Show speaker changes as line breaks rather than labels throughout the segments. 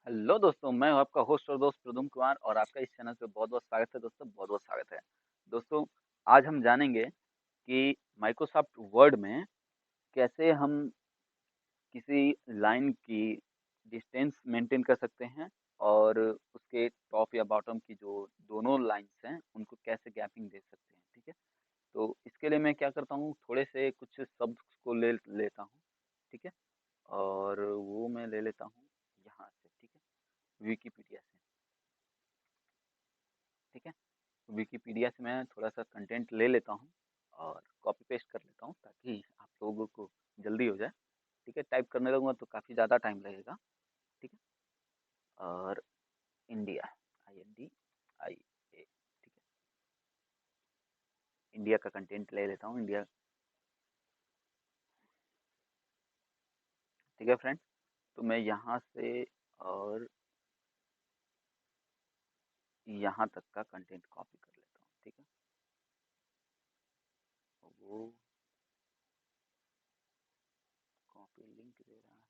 Hello दोस्तों, मैं हूं आपका होस्ट और दोस्त प्रदुम कुमार और आपका इस चैनल पे बहुत बहुत स्वागत है दोस्तों। बहुत बहुत स्वागत है दोस्तों। आज हम जानेंगे कि माइक्रोसॉफ्ट वर्ड में कैसे हम किसी लाइन की डिस्टेंस मेंटेन कर सकते हैं और उसके टॉप या बॉटम की जो दोनों लाइंस हैं उनको कैसे गैपिंग दे सकते हैं। ठीक है, तो इसके लिए मैं क्या करता हूँ, थोड़े से कुछ शब्द को ले लेता हूँ। ठीक है, और वो मैं ले लेता हूँ यहाँ से। ठीक है, विकिपीडिया से। ठीक है, विकिपीडिया से मैं थोड़ा सा कंटेंट ले लेता हूँ और कॉपी पेस्ट कर लेता हूँ ताकि आप लोगों को जल्दी हो जाए। ठीक है, टाइप करने लगूंगा तो काफ़ी ज़्यादा टाइम लगेगा। ठीक है, और इंडिया, INDIA। ठीक है, इंडिया का कंटेंट ले लेता हूँ, इंडिया। ठीक है फ्रेंड्स, तो मैं यहाँ से और यहाँ तक का कंटेंट कॉपी कर लेता हूँ। ठीक है, वो कॉपी लिंक दे रहा है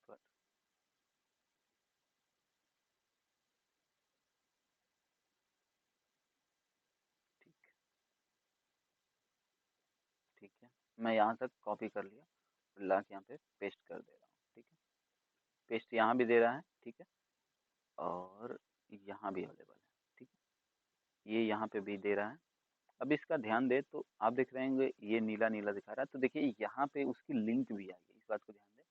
पर। ठीक ठीक है, मैं यहाँ तक कॉपी कर लिया, ला के यहाँ पे पेस्ट कर दे रहा हूँ। ठीक है, पेस्ट यहाँ भी दे रहा है। ठीक है, और यहाँ भी अवेलेबल है। ठीक है, ये यहाँ पे भी दे रहा है। अब इसका ध्यान दे तो आप देख रहे होंगे ये नीला नीला दिखा रहा है, तो देखिए यहाँ पे उसकी लिंक भी आई है, इस बात को ध्यान दें।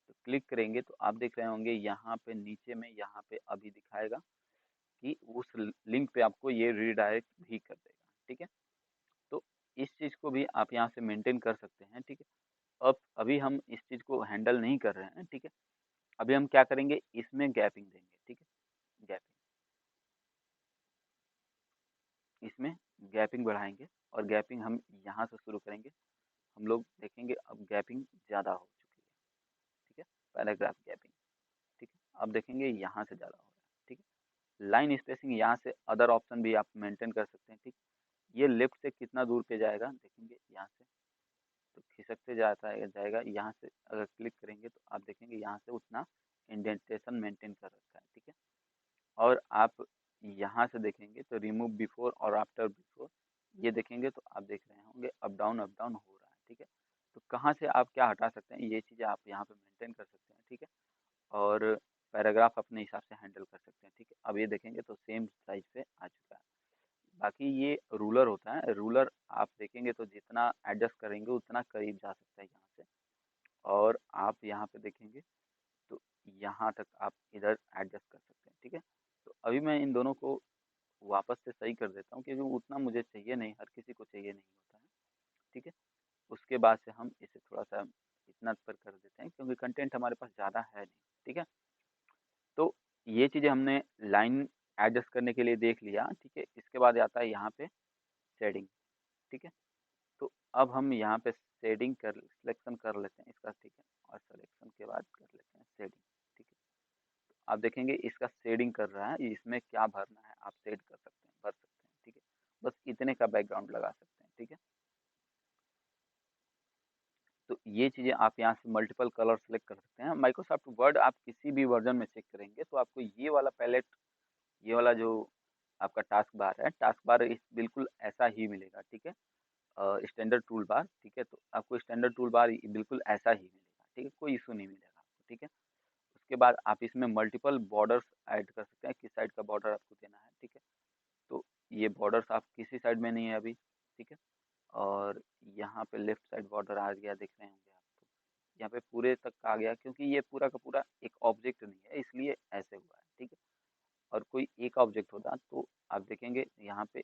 तो क्लिक करेंगे तो आप देख रहे होंगे यहाँ पे नीचे में यहाँ पे अभी दिखाएगा कि उस लिंक पे आपको ये रीडायरेक्ट भी कर देगा। ठीक है, तो इस चीज़ को भी आप यहाँ से मेंटेन कर सकते हैं। ठीक है, अब अभी हम इस चीज़ को हैंडल नहीं कर रहे हैं। ठीक है, अभी हम क्या करेंगे, इसमें गैपिंग देंगे। ठीक है, गैपिंग, इसमें गैपिंग बढ़ाएंगे और गैपिंग हम यहाँ से शुरू करेंगे। हम लोग देखेंगे अब गैपिंग ज़्यादा हो चुकी है। ठीक है, पैराग्राफ गैपिंग। ठीक है, अब देखेंगे यहाँ से ज़्यादा हो रहा है। ठीक है, लाइन स्पेसिंग यहाँ से अदर ऑप्शन भी आप मेंटेन कर सकते हैं। ठीक, ये लेफ्ट से कितना दूर पे जाएगा देखेंगे यहाँ से, तो खिसकते जाता है जाएगा। यहाँ से अगर क्लिक करेंगे तो आप देखेंगे यहाँ से उतना इंडेंटेशन मेंटेन कर रखा है। ठीक है, और आप यहाँ से देखेंगे तो रिमूव बिफोर और आफ्टर बिफोर, ये देखेंगे तो आप देख रहे होंगे अप डाउन हो रहा है। ठीक है, तो कहाँ से आप क्या हटा सकते हैं, ये चीज़ें आप यहाँ पे मेंटेन कर सकते हैं। ठीक है, और पैराग्राफ अपने हिसाब से हैंडल कर सकते हैं। ठीक है, अब ये देखेंगे तो सेम साइज पे आ चुका है। बाकी ये रूलर होता है, रूलर आप देखेंगे तो जितना एडजस्ट करेंगे उतना करीब जा सकता है यहाँ से। और आप यहाँ पे देखेंगे तो यहाँ तक आप इधर एडजस्ट कर सकते हैं। ठीक है, तो अभी मैं इन दोनों को वापस से सही कर देता हूँ क्योंकि उतना मुझे चाहिए नहीं, हर किसी को चाहिए नहीं होता है। ठीक है, उसके बाद से हम इसे थोड़ा सा इतना पर कर देते हैं क्योंकि कंटेंट हमारे पास ज़्यादा है नहीं। ठीक है, तो ये चीज़ें हमने लाइन एडजस्ट करने के लिए देख लिया। ठीक है, इसके बाद आता है यहाँ पे शेडिंग। ठीक है, तो अब हम यहाँ पे शेडिंग कर सिलेक्शन कर लेते हैं इसका। ठीक है, और सिलेक्शन के बाद कर लेते हैं शेडिंग। ठीक है, आप देखेंगे इसका शेडिंग कर रहा है, इसमें क्या भरना है आप शेड कर सकते हैं, भर सकते हैं। ठीक है, बस इतने का बैकग्राउंड लगा सकते हैं। ठीक है, तो ये चीज़ें आप यहाँ से मल्टीपल कलर सेलेक्ट कर सकते हैं। माइक्रोसॉफ्ट वर्ड आप किसी भी वर्जन में चेक करेंगे तो आपको ये वाला पैलेट, ये वाला जो आपका टास्क बार है, टास्क बार इस बिल्कुल ऐसा ही मिलेगा। ठीक है, स्टैंडर्ड टूल बार। ठीक है, तो आपको स्टैंडर्ड टूल बार बिल्कुल ऐसा ही मिलेगा। ठीक है, कोई इशू नहीं मिलेगा आपको। ठीक है, उसके बाद आप इसमें मल्टीपल बॉर्डर्स ऐड कर सकते हैं, किस साइड का बॉर्डर आपको देना है। ठीक है, तो ये बॉर्डर्स आप किसी साइड में नहीं है अभी। ठीक है, और यहाँ पे लेफ्ट साइड बॉर्डर आ गया, देख रहे होंगे आप। तो यहाँ पे पूरे तक आ गया क्योंकि ये पूरा का पूरा एक ऑब्जेक्ट नहीं है इसलिए ऐसे हुआ है। ठीक है, और कोई एक ऑब्जेक्ट होता तो आप देखेंगे यहाँ पे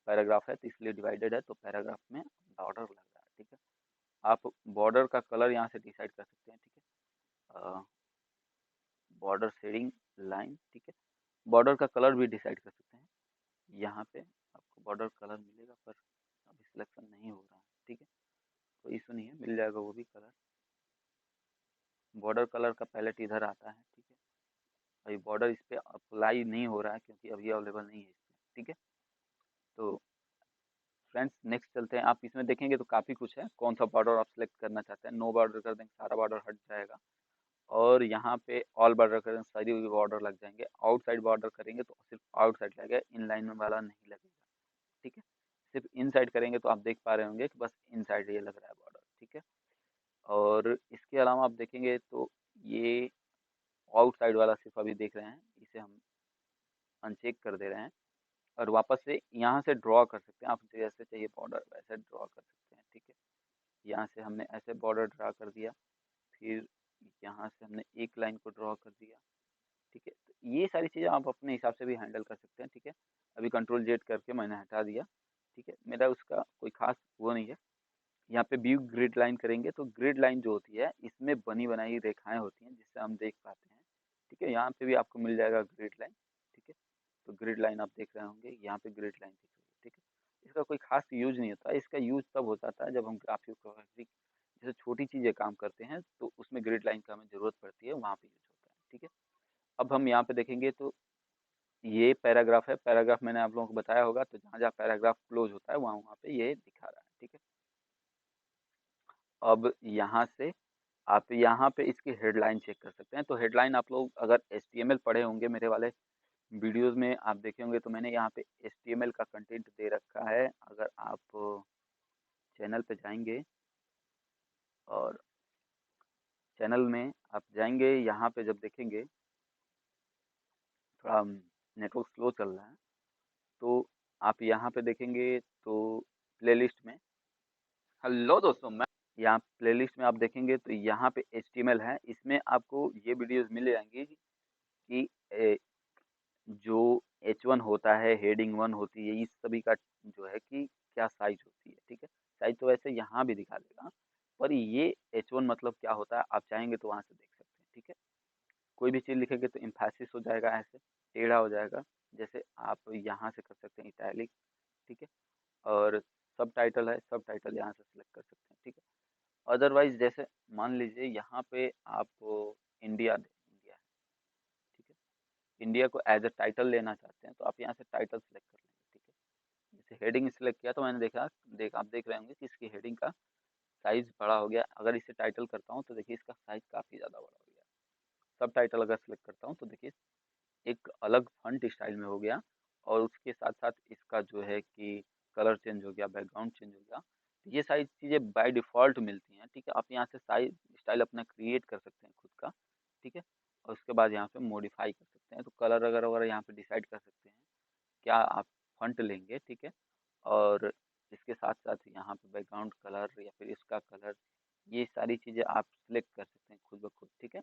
पैराग्राफ है तो इसलिए डिवाइडेड है, तो पैराग्राफ में बॉर्डर लग रहा है। ठीक है, आप बॉर्डर का कलर यहाँ से डिसाइड कर सकते हैं। ठीक है, बॉर्डर शेडिंग लाइन। ठीक है, बॉर्डर का कलर भी डिसाइड कर सकते हैं। यहाँ पे आपको बॉर्डर कलर मिलेगा पर अभी सिलेक्शन नहीं हो रहा है। ठीक है, कोई इशू नहीं है, मिल जाएगा वो भी कलर। बॉर्डर कलर का पैलेट इधर आता है। ठीक है, अभी बॉर्डर इस पे अप्लाई नहीं हो रहा है क्योंकि अभी अवेलेबल नहीं है इस पे। ठीक है, तो फ्रेंड्स नेक्स्ट चलते हैं। आप इसमें देखेंगे तो काफ़ी कुछ है, कौन सा बॉर्डर आप सिलेक्ट करना चाहते हैं। नो बॉर्डर कर देंगे, सारा बॉर्डर हट जाएगा। और यहाँ पे ऑल बॉर्डर करेंगे, सारी बॉर्डर लग जाएंगे। आउटसाइड बॉर्डर करेंगे तो सिर्फ आउटसाइड लगेगा, इन लाइन वाला नहीं लगेगा। ठीक है, सिर्फ इनसाइड करेंगे तो आप देख पा रहे होंगे कि बस इनसाइड ये लग रहा है बॉर्डर। ठीक है, और इसके अलावा आप देखेंगे तो ये आउटसाइड वाला सिर्फ अभी देख रहे हैं, इसे हम अनचेक कर दे रहे हैं और वापस से यहाँ से ड्रॉ कर सकते हैं। आप जैसे चाहिए बॉर्डर वैसे ड्रॉ कर सकते हैं। ठीक है, यहाँ से हमने ऐसे बॉर्डर ड्रा कर दिया, फिर यहाँ से हमने एक लाइन को ड्रॉ कर दिया। ठीक है, तो ये सारी चीज़ें आप अपने हिसाब से भी हैंडल कर सकते हैं। ठीक है, अभी कंट्रोल जेड करके मैंने हटा दिया। ठीक है, मेरा उसका कोई खास वो नहीं है। यहाँ पे व्यू ग्रिड लाइन करेंगे तो ग्रिड लाइन जो होती है इसमें बनी बनाई रेखाएं होती हैं जिससे हम देख पाते हैं। ठीक है, यहाँ पे भी आपको मिल जाएगा ग्रिड लाइन। ठीक है, तो ग्रिड लाइन आप देख रहे होंगे, यहाँ पे ग्रिड लाइन दिख रही है। ठीक है, इसका कोई खास यूज नहीं होता, इसका यूज तब हो जाता है जब हम ग्राफिक जैसे छोटी चीजें काम करते हैं तो उसमें ग्रिड लाइन का हमें जरूरत पड़ती है, वहाँ पे यूज होता है। ठीक है, अब हम यहाँ पे देखेंगे तो ये पैराग्राफ है। पैराग्राफ मैंने आप लोगों को बताया होगा, तो जहाँ जहाँ पैराग्राफ क्लोज होता है वहाँ वहाँ पे ये दिखा रहा है। ठीक है, अब यहाँ से आप यहाँ पे इसकी हेडलाइन चेक कर सकते हैं। तो हेडलाइन आप लोग अगर HTML पढ़े होंगे, मेरे वाले वीडियोस में आप देखे होंगे, तो मैंने यहाँ पे HTML का कंटेंट दे रखा है। अगर आप चैनल पे जाएंगे और चैनल में आप जाएंगे, यहाँ पे जब देखेंगे, थोड़ा नेटवर्क स्लो चल रहा है, तो आप यहाँ पे देखेंगे तो प्लेलिस्ट में, हेलो दोस्तों, मैं यहाँ प्लेलिस्ट में आप देखेंगे तो यहाँ पे HTML है। इसमें आपको ये वीडियोस मिल जाएंगी कि जो H1 होता है, हेडिंग 1 होती है, इस सभी का जो है कि क्या साइज होती है। ठीक है, साइज तो वैसे यहाँ भी दिखा देगा, पर ये H1 मतलब क्या होता है आप चाहेंगे तो वहाँ से देख सकते हैं। ठीक है, कोई भी चीज़ लिखेंगे तो इम्फेसिस हो जाएगा, ऐसे टेढ़ा हो जाएगा, जैसे आप यहाँ से कर सकते हैं इटैलिक। ठीक है, और सब टाइटल है, सब टाइटल यहाँ से सिलेक्ट कर सकते हैं। ठीक है, अदरवाइज जैसे मान लीजिए यहाँ पे आप इंडिया इंडिया है। ठीक है, इंडिया को एज अ टाइटल लेना चाहते हैं तो आप यहाँ से टाइटल सेलेक्ट कर लेंगे। ठीक है, जैसे हेडिंग सेलेक्ट किया तो मैंने देखा, आप देख रहे होंगे कि इसकी हेडिंग का साइज बड़ा हो गया। अगर इसे टाइटल करता हूँ तो देखिए इसका साइज काफ़ी ज़्यादा बड़ा हो गया। सब टाइटल अगर सेलेक्ट करता हूँ तो देखिए एक अलग फंट स्टाइल में हो गया, और उसके साथ साथ इसका जो है कि कलर चेंज हो गया, बैकग्राउंड चेंज हो गया। तो ये सारी चीज़ें बाय डिफ़ॉल्ट मिलती हैं। ठीक है, आप यहाँ से साइज स्टाइल अपना क्रिएट कर सकते हैं खुद का। ठीक है, और उसके बाद यहाँ पे मॉडिफाई कर सकते हैं। तो कलर अगर यहाँ पे डिसाइड कर सकते हैं क्या आप फंट लेंगे। ठीक है, और इसके साथ साथ यहाँ पे बैकग्राउंड कलर या फिर इसका कलर, ये सारी चीज़ें आप सिलेक्ट कर सकते हैं खुद ब खुद। ठीक है,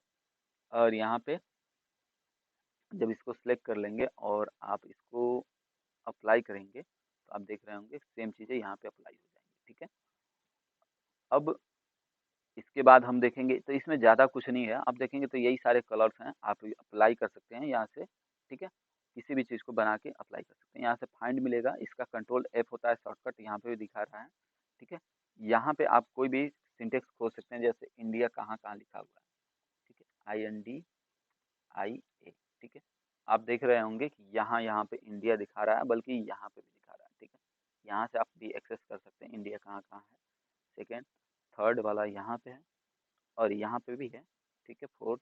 और यहाँ पे जब इसको सिलेक्ट कर लेंगे और आप इसको अप्लाई करेंगे तो आप देख रहे होंगे सेम चीज़ें यहाँ पे अप्लाई हो जाएंगी। ठीक है, अब इसके बाद हम देखेंगे तो इसमें ज़्यादा कुछ नहीं है। आप देखेंगे तो यही सारे कलर्स हैं, आप अप्लाई कर सकते हैं यहाँ से। ठीक है, किसी भी चीज़ को बना के अप्लाई कर सकते हैं। यहाँ से फाइंड मिलेगा, इसका कंट्रोल F होता है शॉर्टकट, यहाँ पे भी दिखा रहा है। ठीक है, यहाँ पे आप कोई भी सिंटेक्स खोज सकते हैं, जैसे इंडिया कहाँ कहाँ लिखा हुआ है। ठीक है, INDIA। ठीक है, आप देख रहे होंगे कि यहाँ यहाँ पे इंडिया दिखा रहा है, बल्कि यहाँ पे भी दिखा रहा है। ठीक है, यहाँ से आप भी एक्सेस कर सकते हैं इंडिया कहाँ कहाँ है। सेकेंड, थर्ड वाला यहाँ पे है, और यहाँ पे भी है। ठीक है, फोर्थ,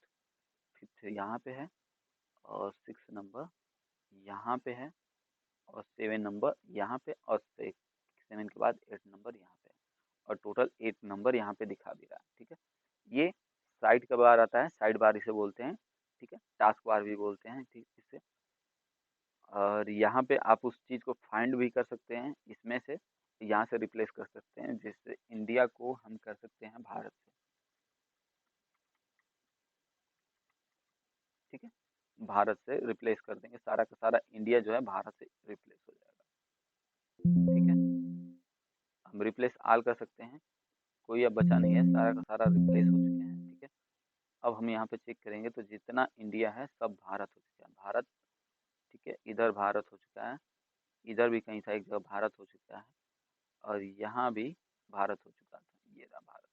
फिफ्थ यहाँ पे है, और सिक्स नंबर यहाँ पे है, और सेवन नंबर यहाँ पे, और सेवन के बाद एट नंबर यहाँ पे है, और टोटल 8 नंबर यहाँ पे दिखा भी रहा है। ठीक है, ये साइड का बार आता है, साइड बार इसे बोलते हैं। ठीक है, टास्क बार भी बोलते हैं ठीक इसे। और यहाँ पे आप उस चीज़ को फाइंड भी कर सकते हैं इसमें से, यहाँ से रिप्लेस कर सकते हैं, जिससे इंडिया को हम कर सकते हैं भारत से। ठीक है, भारत से रिप्लेस कर देंगे, सारा का सारा इंडिया जो है भारत से रिप्लेस हो जाएगा। ठीक है, हम रिप्लेस आल कर सकते हैं, कोई अब बचा नहीं है, सारा का सारा रिप्लेस हो चुके हैं। ठीक है, अब हम यहाँ पे चेक करेंगे तो जितना इंडिया है सब भारत हो चुका है, भारत। ठीक है, इधर भारत हो चुका है, इधर भी कहीं सा एक जगह भारत हो चुका है, और यहाँ भी भारत हो चुका था, ये रहा भारत।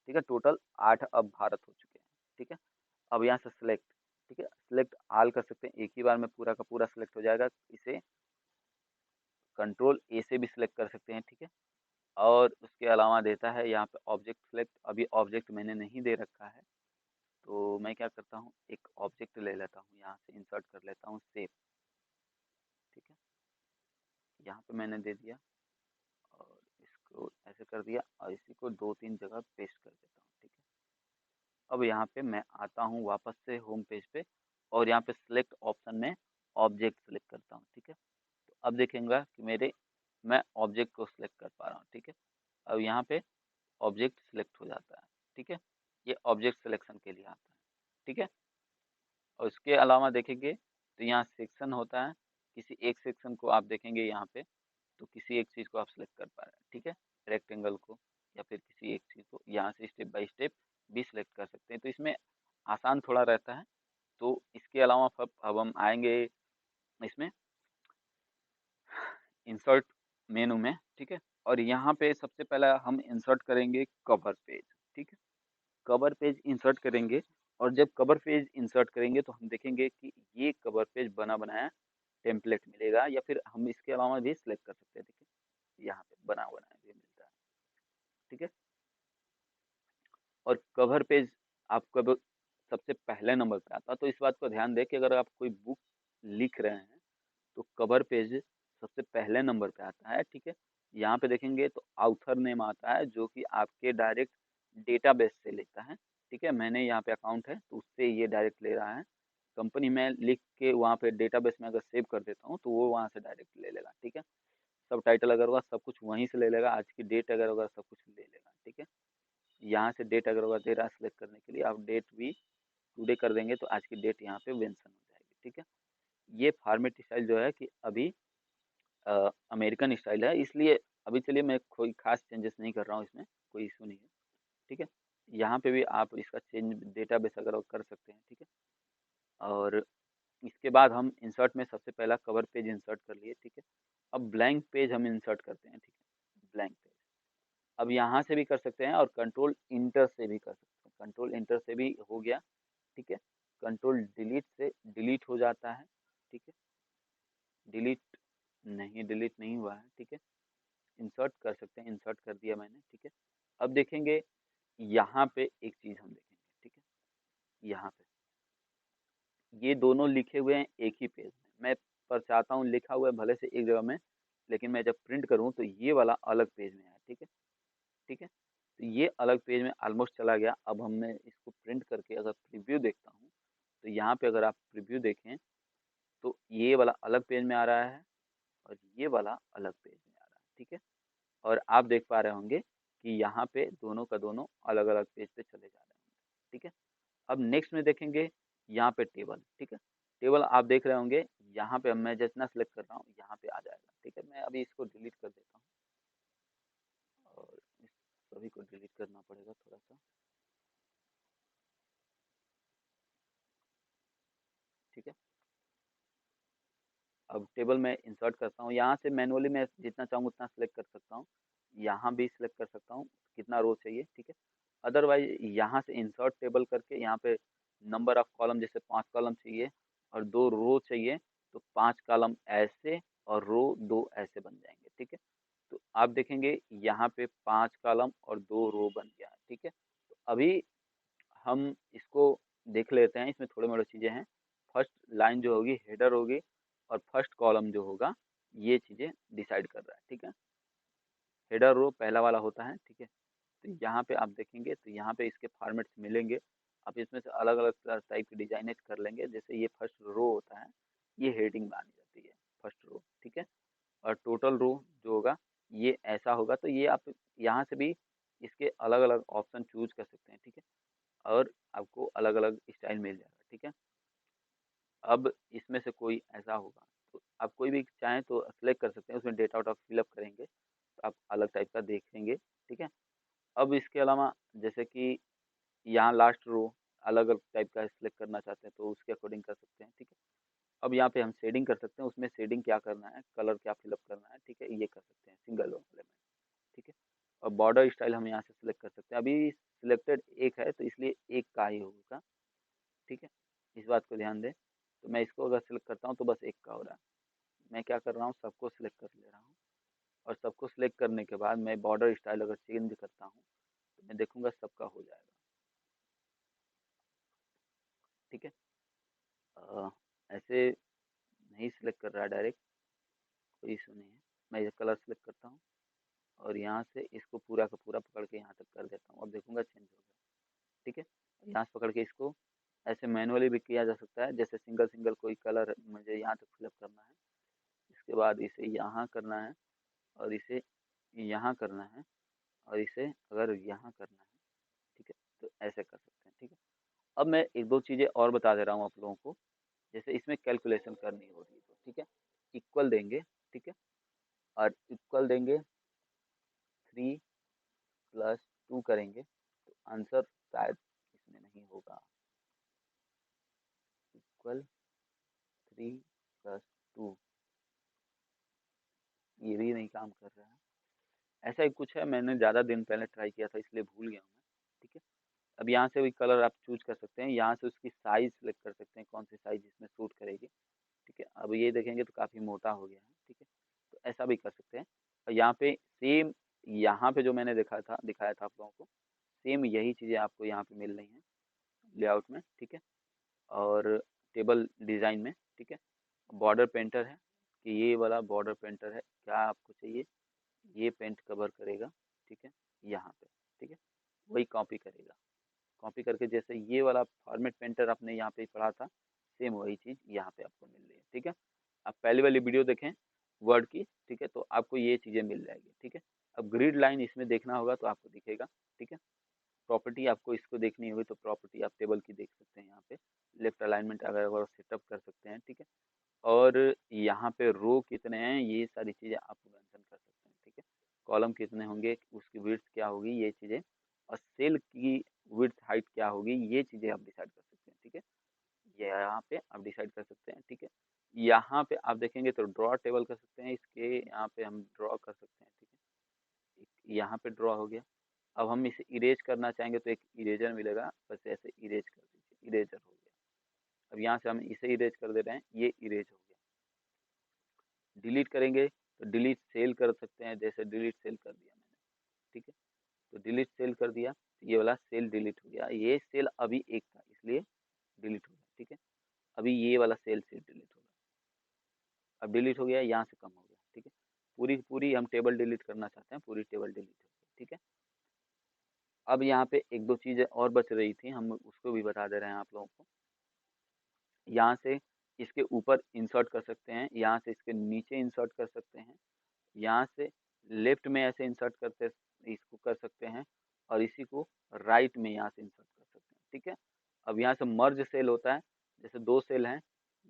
ठीक है, टोटल 8 अब भारत हो चुके हैं। ठीक है, अब यहाँ से सिलेक्ट, ठीक है, सिलेक्ट आल कर सकते हैं, एक ही बार में पूरा का पूरा सिलेक्ट हो जाएगा। इसे कंट्रोल A से भी सिलेक्ट कर सकते हैं। ठीक है, और उसके अलावा देता है यहाँ पे ऑब्जेक्ट सिलेक्ट, अभी ऑब्जेक्ट मैंने नहीं दे रखा है, तो मैं क्या करता हूँ, एक ऑब्जेक्ट ले लेता हूँ, यहाँ से इंसर्ट कर लेता हूँ सेव। ठीक है, यहाँ पे मैंने दे दिया और इसको ऐसे कर दिया और इसी को 2-3 जगह पेस्ट कर देता हूँ। ठीक है, अब यहाँ पे मैं आता हूँ वापस से होम पेज पे और यहाँ पे सिलेक्ट ऑप्शन में ऑब्जेक्ट सेलेक्ट करता हूँ। ठीक है, तो अब देखेंगे कि मैं ऑब्जेक्ट को सिलेक्ट कर पा रहा हूँ। ठीक है, अब यहाँ पे ऑब्जेक्ट सिलेक्ट हो जाता है। ठीक है, ये ऑब्जेक्ट सिलेक्शन के लिए आता है। ठीक है, और इसके अलावा देखेंगे तो यहाँ सेक्शन होता है, किसी एक सेक्शन को आप देखेंगे यहाँ पे, तो किसी एक चीज़ को आप सिलेक्ट कर पा रहे हैं। ठीक है, रेक्टेंगल को या फिर किसी एक चीज़ को यहाँ से स्टेप बाय स्टेप भी सिलेक्ट कर सकते हैं, तो इसमें आसान थोड़ा रहता है। तो इसके अलावा अब हम आएंगे इसमें इंसर्ट मेनू में। ठीक है, और यहाँ पे सबसे पहला हम इंसर्ट करेंगे कवर पेज। ठीक है, कवर पेज इंसर्ट करेंगे और जब कवर पेज इंसर्ट करेंगे तो हम देखेंगे कि ये कवर पेज बना बनाया टेम्पलेट मिलेगा, या फिर हम इसके अलावा भी सिलेक्ट कर सकते हैं। देखिए यहाँ पे बना बनाया भी मिलता है। ठीक है, और कवर पेज आपका सबसे पहले नंबर पे आता है, तो इस बात को ध्यान दें कि अगर आप कोई बुक लिख रहे हैं तो कवर पेज सबसे पहले नंबर पे आता है। ठीक है, यहाँ पे देखेंगे तो ऑथर नेम आता है जो कि आपके डायरेक्ट डेटाबेस से लेता है। ठीक है, मैंने यहाँ पे अकाउंट है तो उससे ये डायरेक्ट ले रहा है। कंपनी में लिख के वहाँ पे डेटाबेस में अगर सेव कर देता हूँ तो वो वहाँ से डायरेक्ट ले लेगा। ठीक है, सब टाइटल अगर होगा सब कुछ वहीं से ले लेगा, आज की डेट अगर होगा सब कुछ ले लेगा। ठीक है, यहाँ से डेट अगर होगा दे रहा है सेलेक्ट करने के लिए, आप डेट भी टुडे कर देंगे तो आज की डेट यहाँ पे मेंशन हो जाएगी। ठीक है, ये फॉर्मेट स्टाइल जो है कि अभी अमेरिकन स्टाइल है, इसलिए अभी चलिए मैं कोई खास चेंजेस नहीं कर रहा हूँ, इसमें कोई इशू नहीं है। ठीक है, यहाँ पे भी आप इसका चेंज डेटाबेस अगर कर सकते हैं। ठीक है, और इसके बाद हम इंसर्ट में सबसे पहला कवर पेज इंसर्ट कर लिए। ठीक है, अब ब्लैंक पेज हम इंसर्ट करते हैं। ठीक है, ब्लैंक पेज अब यहाँ से भी कर सकते हैं और कंट्रोल इंटर से भी कर सकते हैं। कंट्रोल इंटर से भी हो गया। ठीक है, कंट्रोल डिलीट से डिलीट हो जाता है। ठीक है, डिलीट डिलीट नहीं हुआ है। ठीक है, इंसर्ट कर सकते हैं, इंसर्ट कर दिया मैंने। ठीक है, अब देखेंगे यहाँ पे एक चीज़ हम देखेंगे। ठीक है, यहाँ पे ये दोनों लिखे हुए हैं एक ही पेज में, मैं पर चाहता हूँ लिखा हुआ है भले से एक जगह में, लेकिन मैं जब प्रिंट करूँ तो ये वाला अलग पेज में है। ठीक है, ठीक है, तो ये अलग पेज में ऑलमोस्ट चला गया। अब हमने इसको प्रिंट करके अगर प्रीव्यू देखता हूँ तो यहाँ पे अगर आप प्रीव्यू देखें तो ये वाला अलग पेज में आ रहा है और ये वाला अलग पेज में आ रहा है। ठीक है, और आप देख पा रहे होंगे कि यहाँ पे दोनों का दोनों अलग अलग पेज पे चले जा रहे होंगे। ठीक है, अब नेक्स्ट में देखेंगे यहाँ पे टेबल। ठीक है, टेबल आप देख रहे होंगे यहाँ पे मैं जितना सेलेक्ट कर रहा हूँ यहाँ पे आ जाएगा। ठीक है, मैं अभी इसको डिलीट कर देता हूँ और इस सभी को डिलीट करना पड़ेगा थोड़ा सा। ठीक है, अब टेबल में इंसर्ट करता हूँ, यहाँ से मैनुअली मैं जितना चाहूँ उतना सेलेक्ट कर सकता हूँ, यहाँ भी सिलेक्ट कर सकता हूँ कितना रो चाहिए। ठीक है, अदरवाइज यहाँ से इंसर्ट टेबल करके यहाँ पे नंबर ऑफ कॉलम, जैसे 5 कॉलम चाहिए और 2 रो चाहिए तो 5 कॉलम ऐसे और रो 2 ऐसे बन जाएंगे। ठीक है, तो आप देखेंगे यहाँ पे 5 कॉलम और 2 रो बन गया। ठीक है, तो अभी हम इसको देख लेते हैं, इसमें थोड़े मोड़े चीज़ें हैं। फर्स्ट लाइन जो होगी हेडर होगी और फर्स्ट कॉलम जो होगा ये चीज़ें डिसाइड कर रहा है। ठीक है, हेडर रो पहला वाला होता है। ठीक है, तो यहाँ पे आप देखेंगे तो यहाँ पे इसके फॉर्मेट्स मिलेंगे, आप इसमें से अलग अलग टाइप की डिजाइनेज कर लेंगे। जैसे ये फर्स्ट रो होता है, ये हेडिंग मानी जाती है फर्स्ट रो। ठीक है, और टोटल रो जो होगा ये ऐसा होगा, तो ये आप यहाँ से भी इसके अलग अलग ऑप्शन चूज कर सकते हैं। ठीक है, और आपको अलग अलग स्टाइल मिल जाएगा। ठीक है, अब इसमें से कोई ऐसा होगा तो आप कोई भी चाहें तो सेलेक्ट कर सकते हैं, उसमें डेटा वाटा फिलअप करेंगे तो आप अलग टाइप का देखेंगे। ठीक है, अब इसके अलावा जैसे कि यहाँ लास्ट रो अलग अलग टाइप का सिलेक्ट करना चाहते हैं तो उसके अकॉर्डिंग कर सकते हैं। ठीक है, अब यहाँ पे हम शेडिंग कर सकते हैं, उसमें शेडिंग क्या करना है, कलर क्या फिलअप करना है। ठीक है, ये कर सकते हैं सिंगल वाले में। ठीक है, और बॉर्डर स्टाइल हम यहाँ से सिलेक्ट कर सकते हैं, अभी सिलेक्टेड एक है तो इसलिए एक का ही होगा। ठीक है, इस बात को ध्यान दें। तो मैं इसको अगर सिलेक्ट करता हूँ तो बस एक का हो रहा है, मैं क्या कर रहा हूँ सबको सिलेक्ट कर ले रहा हूँ, और सबको सिलेक्ट करने के बाद मैं बॉर्डर स्टाइल अगर चेंज करता हूँ तो मैं देखूंगा सबका हो जाएगा। ठीक है। ऐसे नहीं सिलेक्ट कर रहा है डायरेक्ट, कोई इशू नहीं है। मैं ये कलर सेलेक्ट करता हूँ और यहाँ से इसको पूरा का पूरा पकड़ के यहाँ तक कर देता हूँ। अब देखूंगा चेंज हो गया। ठीक है, यहाँ से पकड़ के इसको ऐसे मैनुअली भी किया जा सकता है, जैसे सिंगल सिंगल कोई कलर मुझे यहाँ तक फिलअप करना है, इसके बाद इसे यहाँ करना है और इसे यहाँ करना है और इसे अगर यहाँ करना है, ठीक है, तो ऐसे कर सकते हैं। ठीक है, अब मैं एक दो चीज़ें और बता दे रहा हूँ आप लोगों को। जैसे इसमें कैलकुलेशन करनी हो रही है तो ठीक है, इक्वल देंगे। ठीक है, और इक्वल देंगे 3 + 2 करेंगे तो आंसर शायद इसमें नहीं होगा। इक्वल 3 + 2, ये भी नहीं काम कर रहा है। ऐसा ही कुछ है, मैंने ज़्यादा दिन पहले ट्राई किया था इसलिए भूल गया हूँ मैं। ठीक है, अब यहाँ से भी कलर आप चूज कर सकते हैं, यहाँ से उसकी साइज सेलेक्ट कर सकते हैं, कौन सी साइज इसमें सूट करेगी। ठीक है, अब ये देखेंगे तो काफ़ी मोटा हो गया है। ठीक है, तो ऐसा भी कर सकते हैं। और यहाँ पे सेम, यहाँ पे जो मैंने दिखाया था आप लोगों को, सेम यही चीज़ें आपको यहाँ पे मिल रही हैं लेआउट में। ठीक है, और टेबल डिज़ाइन में। ठीक है, बॉर्डर पेंटर है कि ये वाला बॉर्डर पेंटर है, क्या आपको चाहिए, ये पेंट कवर करेगा। ठीक है, यहाँ पे। ठीक है, वही कॉपी करेगा, कॉपी करके जैसे ये वाला फॉर्मेट पेंटर आपने यहाँ पे पढ़ा था, सेम वही चीज़ यहाँ पे आपको मिल रही है। ठीक है, आप पहली वाली वीडियो देखें वर्ड की, ठीक है, तो आपको ये चीज़ें मिल जाएगी। ठीक है, अब ग्रिड लाइन इसमें देखना होगा तो आपको दिखेगा। ठीक है, प्रॉपर्टी आपको इसको देखनी होगी तो प्रॉपर्टी आप टेबल की देख सकते हैं यहाँ पे। लेफ्ट अलाइनमेंट अगर सेटअप कर सकते हैं। ठीक है, और यहाँ पे रो कितने हैं ये सारी चीज़ें आप मेंशन कर सकते हैं। ठीक है, कॉलम कितने होंगे, उसकी विड्थ क्या होगी, ये चीज़ें, और सेल की विड्थ हाइट क्या होगी, ये चीज़ें आप डिसाइड कर सकते हैं। ठीक है, ये यहाँ पे आप डिसाइड कर सकते हैं। ठीक है, यहाँ पे आप देखेंगे तो ड्रॉ टेबल कर सकते हैं, इसके यहाँ पे हम ड्रॉ कर सकते हैं। ठीक है, यहाँ पे ड्रॉ हो गया। अब हम इसे इरेज करना चाहेंगे तो एक इरेजर मिलेगा, बस ऐसे इरेज कर दीजिए, इरेजर हो गया। अब यहाँ से हम इसे इरेज कर दे रहे हैं, ये इरेज हो गया। डिलीट करेंगे तो डिलीट सेल कर सकते हैं, जैसे डिलीट सेल कर दिया मैंने। ठीक है, तो डिलीट सेल कर दिया तो ये वाला सेल डिलीट हो गया, ये सेल अभी एक था इसलिए डिलीट हो गया। ठीक है, अभी ये वाला सेल से डिलीट होगा, अब डिलीट हो गया, यहाँ से कम हो गया। ठीक है, पूरी पूरी हम टेबल डिलीट करना चाहते हैं, पूरी टेबल डिलीट हो गई। ठीक है, अब यहाँ पे एक दो चीज़ें और बच रही थी, हम उसको भी बता दे रहे हैं आप लोगों को। यहाँ से इसके ऊपर इंसर्ट कर सकते हैं, यहाँ से इसके नीचे इंसर्ट कर सकते हैं, यहाँ से लेफ्ट में ऐसे इंसर्ट करते इसको कर सकते हैं, और इसी को राइट में यहाँ से इंसर्ट कर सकते हैं। ठीक है, अब यहाँ से मर्ज सेल होता है, जैसे दो सेल हैं,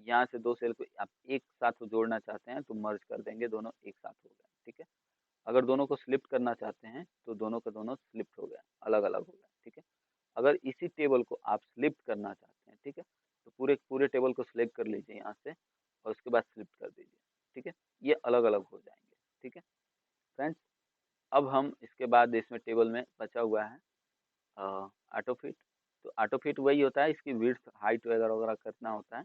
यहाँ से दो सेल को आप एक साथ जोड़ना चाहते हैं तो मर्ज कर देंगे, दोनों एक साथ हो गए। ठीक है, अगर दोनों को स्लिप्ट करना चाहते हैं तो दोनों का दोनों स्लिप्ट हो गया, अलग अलग हो गया। ठीक है, अगर इसी टेबल को आप स्लिप्ट करना चाहते हैं, ठीक है, तो पूरे पूरे टेबल को सिलेक्ट कर लीजिए यहाँ से और उसके बाद स्लिप्ट कर दीजिए। ठीक है, ये अलग अलग हो जाएंगे। ठीक है फ्रेंड्स, अब हम इसके बाद इसमें टेबल में बचा हुआ है ऑटो फिट। तो ऑटो फिट वही होता है, इसकी विड्थ हाइट वगैरह वगैरह करना होता है,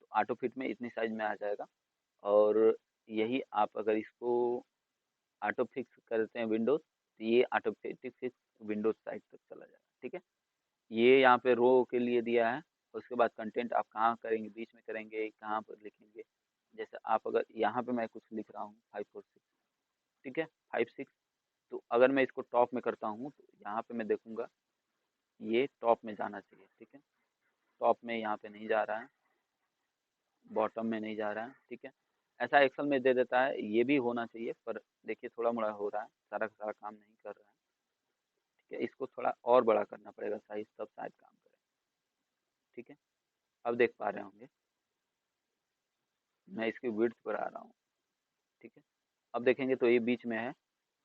तो ऑटो फिट में इतनी साइज में आ जाएगा। और यही आप अगर इसको ऑटो फिक्स करते हैं विंडोज, तो ये ऑटोमेटिक फिक्स विंडोज साइड तक चला जाएगा। ठीक है, ये यहाँ पे रो के लिए दिया है। उसके बाद कंटेंट आप कहाँ करेंगे, बीच में करेंगे, कहाँ पर लिखेंगे। जैसे आप अगर यहाँ पे मैं कुछ लिख रहा हूँ 5 4 6, ठीक है, 5 6, तो अगर मैं इसको टॉप में करता हूँ तो यहाँ पे मैं देखूंगा ये टॉप में जाना चाहिए। ठीक है, टॉप में यहाँ पे नहीं जा रहा है, बॉटम में नहीं जा रहा है। ठीक है, ऐसा एक्सेल में दे देता है, ये भी होना चाहिए, पर देखिए थोड़ा मोड़ा हो रहा है, सारा का सारा काम नहीं कर रहा है। ठीक है, इसको थोड़ा और बड़ा करना पड़ेगा साइज, तब शायद काम करे। ठीक है, अब देख पा रहे होंगे मैं इसकी विड्थ बढ़ा रहा हूँ। ठीक है, अब देखेंगे तो ये बीच में है,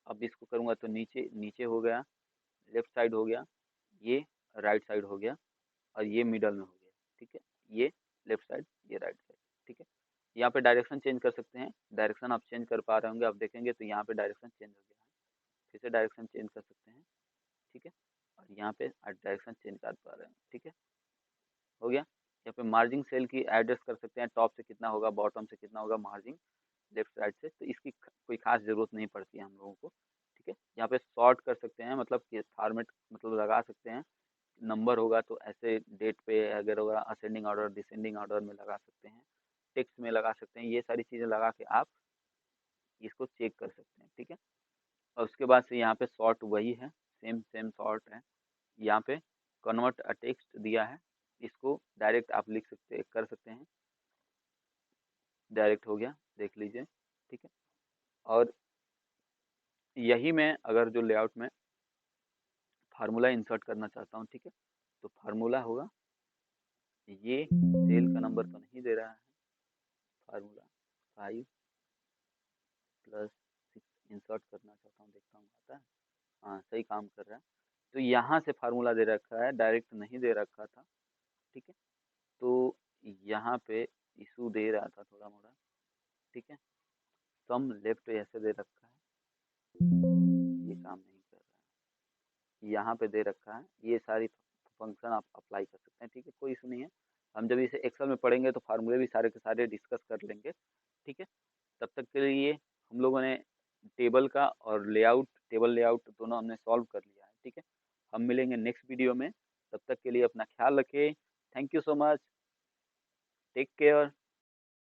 अब इसको करूँगा तो नीचे नीचे हो गया, लेफ्ट साइड हो गया, ये राइट साइड हो गया, और ये मिडल में हो गया। ठीक है, ये लेफ्ट साइड, ये राइट साइड। ठीक है, यहाँ पे डायरेक्शन चेंज कर सकते हैं, डायरेक्शन आप चेंज कर पा रहे होंगे, आप देखेंगे तो यहाँ पे डायरेक्शन चेंज हो गया है, फिर से डायरेक्शन चेंज कर सकते हैं। ठीक है, और यहाँ पे डायरेक्शन चेंज कर पा रहे हैं। ठीक है, हो गया। यहाँ पे मार्जिन सेल की एडजस्ट कर सकते हैं, टॉप से कितना होगा, बॉटम से कितना होगा मार्जिन, लेफ्ट राइट से, तो इसकी कोई खास ज़रूरत नहीं पड़ती है हम लोगों को। ठीक है, यहाँ पे सॉर्ट कर सकते हैं, मतलब कि फॉर्मेट मतलब लगा सकते हैं नंबर होगा तो ऐसे डेट पे अगर होगा असेंडिंग ऑर्डर डिसेंडिंग ऑर्डर में लगा सकते हैं, टेक्स्ट में लगा सकते हैं, ये सारी चीज़ें लगा के आप इसको चेक कर सकते हैं। ठीक है, और उसके बाद से यहाँ पे सॉर्ट वही है, सेम सेम सॉर्ट है। यहाँ पे कन्वर्ट अ टेक्स्ट दिया है, इसको डायरेक्ट आप लिख सकते कर सकते हैं, डायरेक्ट हो गया, देख लीजिए। ठीक है, और यही मैं अगर जो लेआउट में फार्मूला इंसर्ट करना चाहता हूँ, ठीक है, तो फार्मूला होगा, ये सेल का नंबर तो नहीं दे रहा है, फार्मूला 5+6 इंसर्ट करना चाहता हूँ, देखता हूँ आता है, हाँ सही काम कर रहा है। तो यहाँ से फार्मूला दे रखा है, डायरेक्ट नहीं दे रखा था। ठीक है, तो यहाँ पे इशू दे रहा था थोड़ा मोड़ा। ठीक है, सम लेफ्ट ऐसे दे रखा है, ये काम नहीं कर रहा है, यहाँ पे दे रखा है, ये सारी फंक्शन आप अप्लाई कर सकते हैं। ठीक है, कोई इशू नहीं है, हम जब इसे एक्सेल में पढ़ेंगे तो फार्मूले भी सारे के सारे डिस्कस कर लेंगे। ठीक है, तब तक के लिए हम लोगों ने टेबल का और लेआउट, टेबल लेआउट दोनों हमने सॉल्व कर लिया है। ठीक है, हम मिलेंगे नेक्स्ट वीडियो में, तब तक के लिए अपना ख्याल रखें। Thank you so much, take care.